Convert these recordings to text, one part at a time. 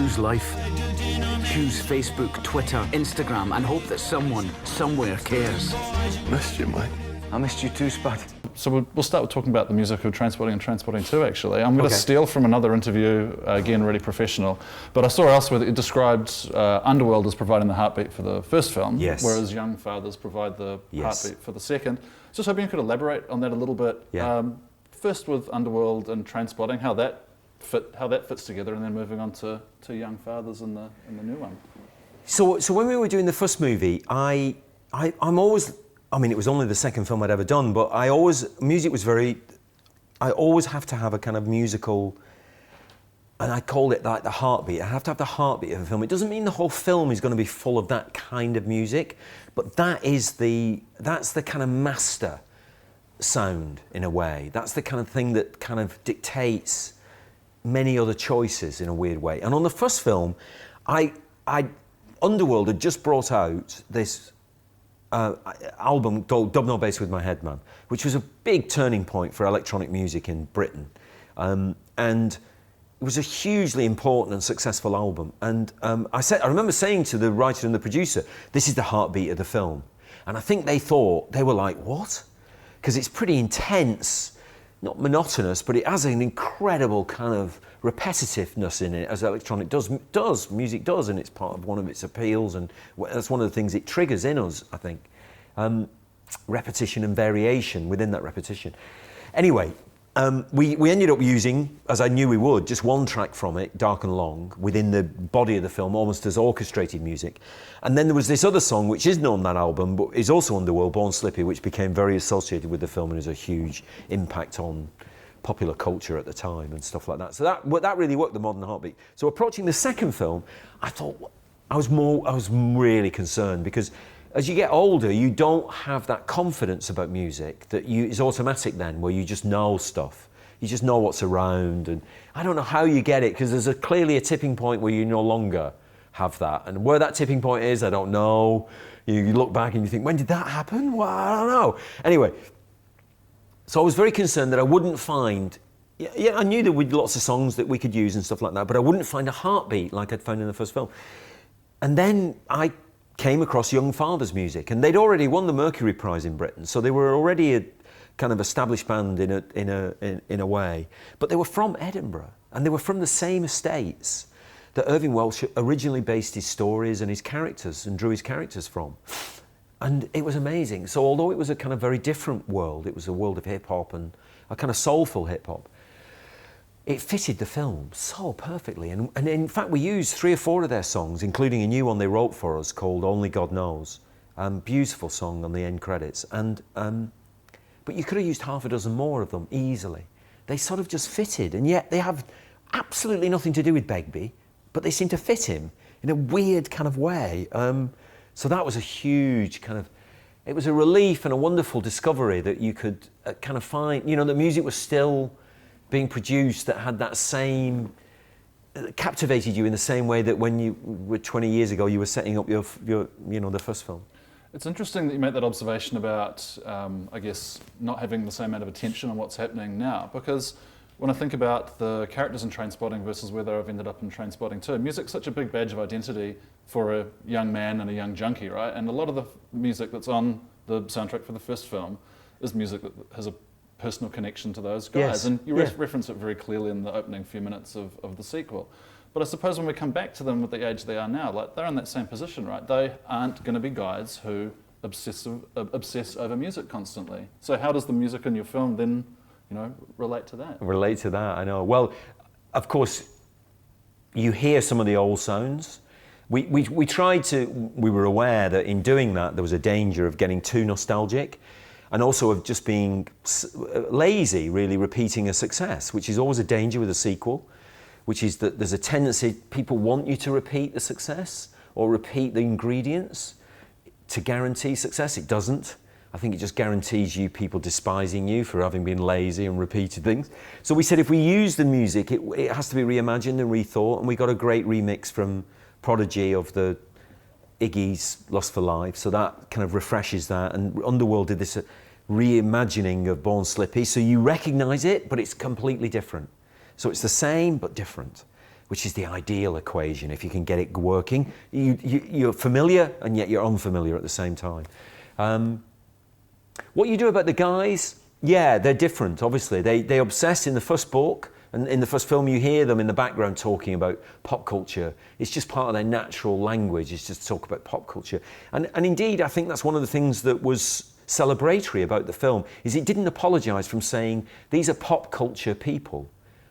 choose life. Choose Facebook, Twitter, Instagram, and hope that someone, somewhere cares. Missed you, mate. I missed you too, Spud. So we'll start with talking about the music of Trainspotting and Trainspotting 2, actually. I'm going to steal from another interview, again, really professional, but I saw elsewhere that it described Underworld as providing the heartbeat for the first film, whereas Young Fathers provide the heartbeat for the second. Just hoping you could elaborate on that a little bit. First with Underworld and Trainspotting, how that fits together, and then moving on to Young Fathers in the new one. So when we were doing the first movie, I'm always, I mean, it was only the second film I'd ever done, but I always have to have a kind of musical, and I call it like the heartbeat. I have to have the heartbeat of a film. It doesn't mean the whole film is going to be full of that kind of music, but that's the kind of master sound in a way. That's the kind of thing that kind of dictates many other choices in a weird way. And on the first film, Underworld had just brought out this album called Dub No Bass With My Head Man, which was a big turning point for electronic music in Britain. And it was a hugely important and successful album. And I remember saying to the writer and the producer, this is the heartbeat of the film. And I think they were like, what? Because it's pretty intense, not monotonous, but it has an incredible kind of repetitiveness in it, as electronic music does, and it's part of one of its appeals, and that's one of the things it triggers in us, I think. Repetition and variation within that repetition. Anyway, we ended up using, as I knew we would, just one track from it, Dark and Long, within the body of the film, almost as orchestrated music. And then there was this other song, which isn't on that album, but is also Underworld, Born Slippy, which became very associated with the film and has a huge impact on popular culture at the time and stuff like that. So that really worked, the modern heartbeat. So approaching the second film, I thought, I was really concerned, because as you get older, you don't have that confidence about music that is automatic then, where you just know stuff. You just know what's around, and I don't know how you get it, because there's clearly a tipping point where you no longer have that. And where that tipping point is, I don't know. You look back and you think, when did that happen? Well, I don't know. Anyway, so I was very concerned that I wouldn't find, I knew there would be lots of songs that we could use and stuff like that, but I wouldn't find a heartbeat like I'd found in the first film. And then I came across Young Fathers music, and they'd already won the Mercury Prize in Britain, so they were already a kind of established band in a way. But they were from Edinburgh, and they were from the same estates that Irving Welsh originally based his stories and his characters and drew his characters from. And it was amazing. So although it was a kind of very different world, it was a world of hip-hop and a kind of soulful hip-hop, it fitted the film so perfectly. And in fact, we used 3 or 4 of their songs, including a new one they wrote for us called Only God Knows. Beautiful song on the end credits. But you could have used half a dozen more of them easily. They sort of just fitted, and yet they have absolutely nothing to do with Begbie, but they seem to fit him in a weird kind of way. So that was a huge kind of, it was a relief and a wonderful discovery that you could kind of find, the music was still being produced that had that same, captivated you in the same way that when you were 20 years ago, you were setting up your the first film. It's interesting that you make that observation about, I guess, not having the same amount of attention on what's happening now, because when I think about the characters in Trainspotting versus where they've ended up in Trainspotting 2, music's such a big badge of identity for a young man and a young junkie, right? And a lot of the music that's on the soundtrack for the first film is music that has a personal connection to those guys. Yes. And you reference it very clearly in the opening few minutes of the sequel. But I suppose when we come back to them at the age they are now, like they're in that same position, right? They aren't going to be guys who obsess over music constantly. So how does the music in your film then, relate to that? Relate to that, I know. Well, of course, you hear some of the old sounds. We were aware that in doing that, there was a danger of getting too nostalgic, and also of just being lazy, really repeating a success, which is always a danger with a sequel, which is that there's a tendency, people want you to repeat the success or repeat the ingredients to guarantee success. It doesn't. I think it just guarantees you people despising you for having been lazy and repeated things. So we said if we use the music, it has to be reimagined and rethought, and we got a great remix from Prodigy of the Iggy's Lust for Life, so that kind of refreshes that. And Underworld did this reimagining of Born Slippy, so you recognise it, but it's completely different. So it's the same, but different. which is the ideal equation. If you can get it working, you're familiar and yet you're unfamiliar at the same time. What you do about the guys, yeah, they're different, obviously. They obsess in the first book, and in the first film you hear them in the background talking about pop culture. It's just part of their natural language, is just to talk about pop culture. And indeed, I think that's one of the things that was celebratory about the film, is it didn't apologise from saying, these are pop culture people.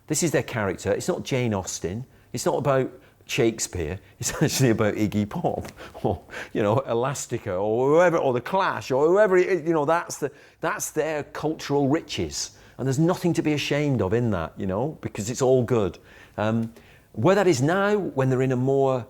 This is their character. It's not Jane Austen. It's not about Shakespeare. It's actually about Iggy Pop, or Elastica, or whoever, or the Clash, or whoever. That's their cultural riches, and there's nothing to be ashamed of in that, because it's all good. Where that is now, when they're in a more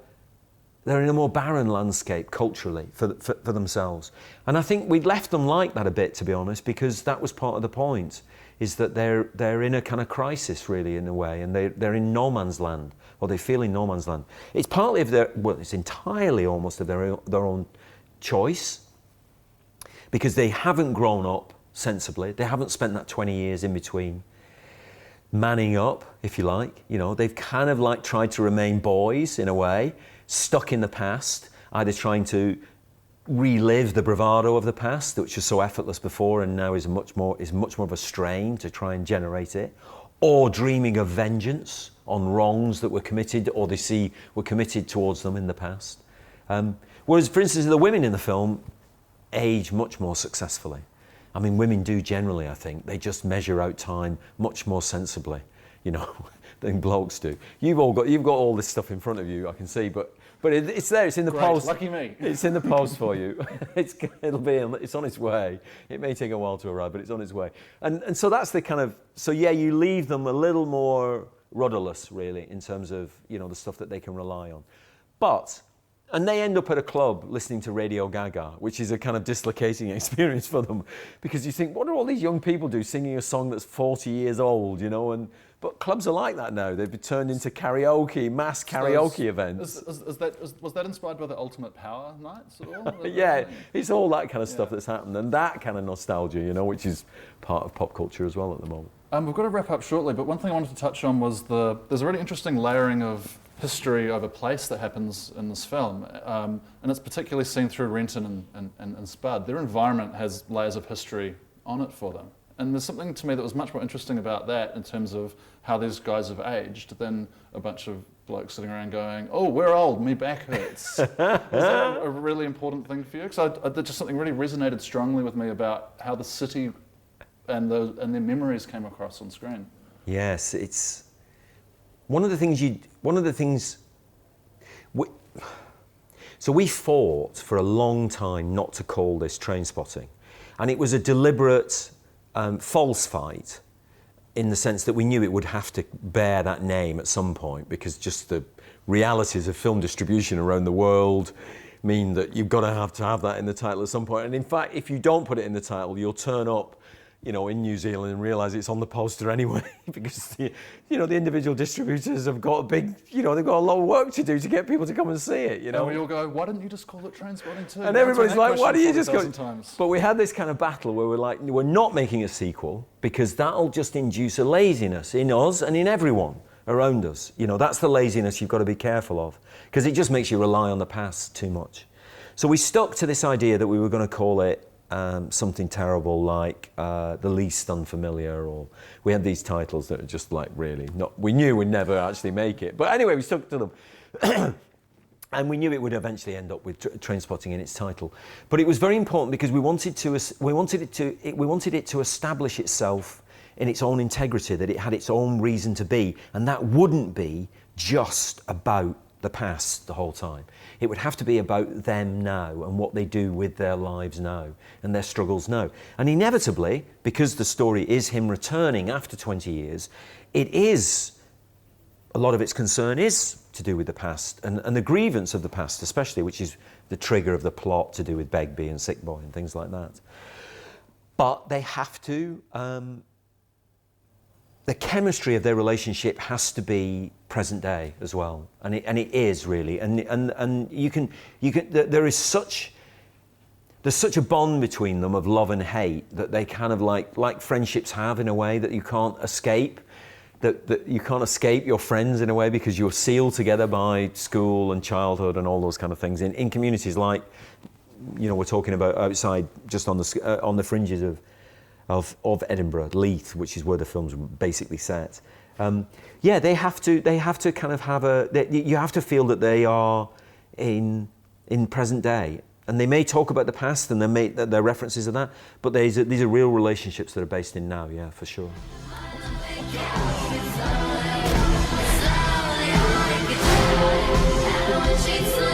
barren landscape culturally for themselves, and I think we'd left them like that a bit, to be honest, because that was part of the point. Is that they're in a kind of crisis, really, in a way, and they're in no man's land, or they feel in no man's land. It's partly it's entirely almost of their own choice, because they haven't grown up sensibly. They haven't spent that 20 years in between manning up, if you like. They've kind of like tried to remain boys in a way, stuck in the past, either trying to relive the bravado of the past, which was so effortless before and now is much more of a strain to try and generate it, or dreaming of vengeance on wrongs that were committed or they see were committed towards them in the past. Whereas, for instance, the women in the film age much more successfully. I mean, women do generally, I think. They just measure out time much more sensibly, than blokes do. You've got all this stuff in front of you, I can see, but it's there. It's in the post. Lucky me. It's in the post for you. It's on its way. It may take a while to arrive, but it's on its way. And so that's the kind of. So yeah, you leave them a little more rudderless, really, in terms of the stuff that they can rely on. And they end up at a club listening to Radio Gaga, which is a kind of dislocating experience for them, because you think, what do all these young people do singing a song that's 40 years old, But clubs are like that now. They've been turned into mass karaoke events. Was that inspired by the Ultimate Power nights at all? Yeah, it's all that kind of stuff that's happened, and that kind of nostalgia, which is part of pop culture as well at the moment. We've got to wrap up shortly, but one thing I wanted to touch on was there's a really interesting layering of history over place that happens in this film, and it's particularly seen through Renton and Spud. Their environment has layers of history on it for them. And there's something to me that was much more interesting about that in terms of how these guys have aged than a bunch of blokes sitting around going, "Oh, we're old, me back hurts." Is that a really important thing for you? Because just something really resonated strongly with me about how the city and their memories came across on screen. Yes, it's one of the things. So we fought for a long time not to call this Trainspotting, and it was a deliberate false fight, in the sense that we knew it would have to bear that name at some point, because just the realities of film distribution around the world mean that you've got to have that in the title at some point. And in fact, if you don't put it in the title, you'll turn up in New Zealand and realise it's on the poster anyway, because the individual distributors have got a big, they've got a lot of work to do to get people to come and see it, And we all go, why didn't you just call it Trainspotting too? And everybody's like, why do you just go? Times. But we had this kind of battle where we're like, we're not making a sequel, because that'll just induce a laziness in us and in everyone around us. That's the laziness you've got to be careful of, because it just makes you rely on the past too much. So we stuck to this idea that we were going to call it something terrible like The Least Unfamiliar, or we had these titles that are just like really not, we knew we'd never actually make it, but anyway we stuck to them. And we knew it would eventually end up with Trainspotting in its title, but it was very important because we wanted it to establish itself in its own integrity, that it had its own reason to be, and that wouldn't be just about the past the whole time. It would have to be about them now and what they do with their lives now and their struggles now. And inevitably, because the story is him returning after 20 years, a lot of its concern is to do with the past and the grievance of the past especially, which is the trigger of the plot to do with Begbie and Sick Boy and things like that. But they have to, the chemistry of their relationship has to be present day as well, and it is really, and you can there's such a bond between them of love and hate that they kind of like friendships have in a way that you can't escape. that you can't escape your friends in a way because you're sealed together by school and childhood and all those kind of things. In communities like, we're talking about outside, just on the fringes of Edinburgh, Leith, which is where the film's basically set. They have to kind of have you have to feel that they are in present day. And they may talk about the past and their references of that, but these are real relationships that are based in now, yeah, for sure. She's